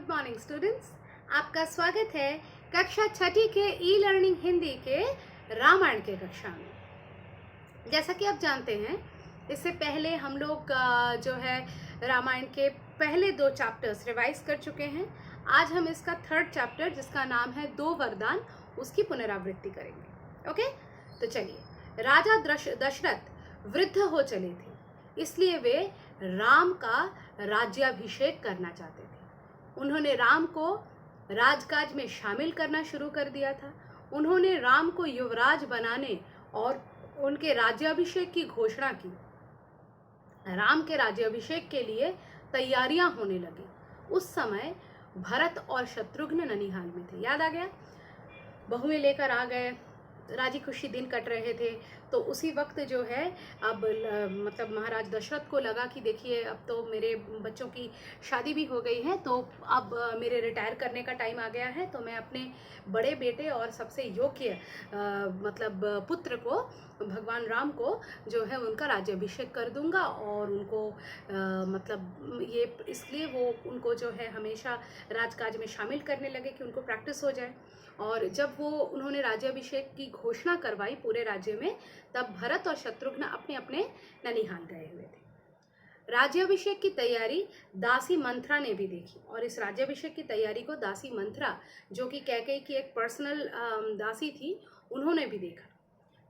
Good morning students, आपका स्वागत है कक्षा छठी के ई लर्निंग हिंदी के रामायण के कक्षा में। जैसा कि आप जानते हैं, इससे पहले हम लोग जो है रामायण के पहले 2 चैप्टर्स रिवाइज कर चुके हैं। आज हम इसका 3rd चैप्टर, जिसका नाम है 2 वरदान, उसकी पुनरावृत्ति करेंगे। ओके, तो चलिए। राजा दशरथ वृद्ध हो चले थे, इसलिए वे राम का राज्याभिषेक करना चाहते थे। उन्होंने राम को राजकाज में शामिल करना शुरू कर दिया था। उन्होंने राम को युवराज बनाने और उनके राज्याभिषेक की घोषणा की। राम के राज्याभिषेक के लिए तैयारियां होने लगी। उस समय भरत और शत्रुघ्न ननिहाल में थे। याद आ गया? बहुएं लेकर आ गए, राजी खुशी दिन कट रहे थे। तो उसी वक्त जो है अब मतलब महाराज दशरथ को लगा कि देखिए, अब तो मेरे बच्चों की शादी भी हो गई है, तो अब मेरे रिटायर करने का टाइम आ गया है। तो मैं अपने बड़े बेटे और सबसे योग्य मतलब पुत्र को, भगवान राम को जो है उनका राज्याभिषेक कर दूंगा। और उनको मतलब ये इसलिए वो उनको जो है हमेशा राजकाज में शामिल करने लगे कि उनको प्रैक्टिस हो जाए। और जब वो उन्होंने राज्याभिषेक की घोषणा करवाई पूरे राज्य में, तब भरत और शत्रुघ्न अपने अपने ननिहाल गए हुए थे। राज्याभिषेक की तैयारी दासी मंथरा ने भी देखी, और इस राज्याभिषेक की तैयारी को दासी मंथरा, जो कि कैकेयी की एक पर्सनल दासी थी, उन्होंने भी देखा।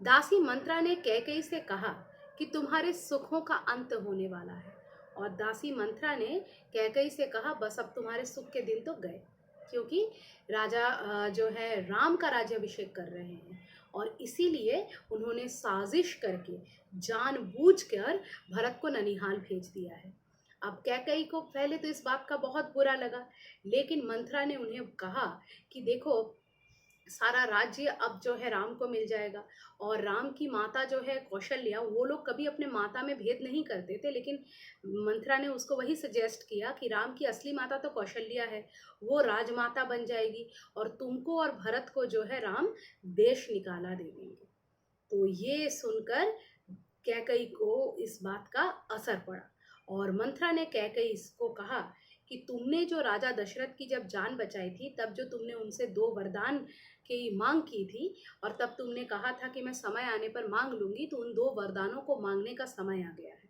दासी मंथरा ने कैकेयी से कहा कि तुम्हारे सुखों का अंत होने वाला है। और दासी मंथरा ने कैकेयी से कहा, बस अब तुम्हारे सुख के दिन तो गए, क्योंकि राजा जो है राम का राज्याभिषेक कर रहे हैं। और इसीलिए उन्होंने साजिश करके जानबूझकर भरत को ननिहाल भेज दिया है। अब कैकेयी को पहले तो इस बात का बहुत बुरा लगा, लेकिन मंथरा ने उन्हें कहा कि देखो, सारा राज्य अब जो है राम को मिल जाएगा। और राम की माता जो है कौशल्या, वो लोग कभी अपने माता में भेद नहीं करते थे, लेकिन मंथरा ने उसको वही सजेस्ट किया कि राम की असली माता तो कौशल्या है, वो राजमाता बन जाएगी और तुमको और भरत को जो है राम देश निकाला दे देंगे। तो ये सुनकर कैकेयी को इस बात का असर पड़ा, और मंथरा ने कैकेयी को कहा कि तुमने जो राजा दशरथ की जब जान बचाई थी, तब जो तुमने उनसे 2 वरदान की मांग की थी, और तब तुमने कहा था कि मैं समय आने पर मांग लूंगी, तो उन 2 वरदानों को मांगने का समय आ गया है।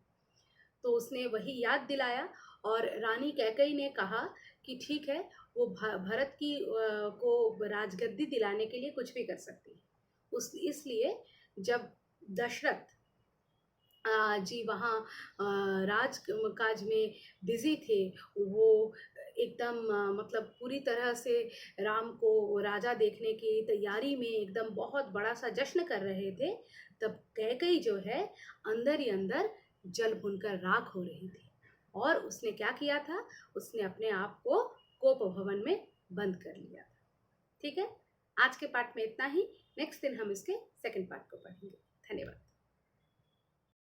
तो उसने वही याद दिलाया, और रानी कैकेयी ने कहा कि ठीक है, वो भरत की को राजगद्दी दिलाने के लिए कुछ भी कर सकती है। इसलिए जब दशरथ जी वहाँ राजकाज में बिजी थे, वो एकदम मतलब पूरी तरह से राम को राजा देखने की तैयारी में एकदम बहुत बड़ा सा जश्न कर रहे थे, तब कैकेयी जो है अंदर ही अंदर जल भुनकर राख हो रही थी। और उसने क्या किया था? उसने अपने आप को कोप भवन में बंद कर लिया था। ठीक है, आज के पाठ में इतना ही। नेक्स्ट दिन हम इसके 2nd पार्ट को पढ़ेंगे। धन्यवाद।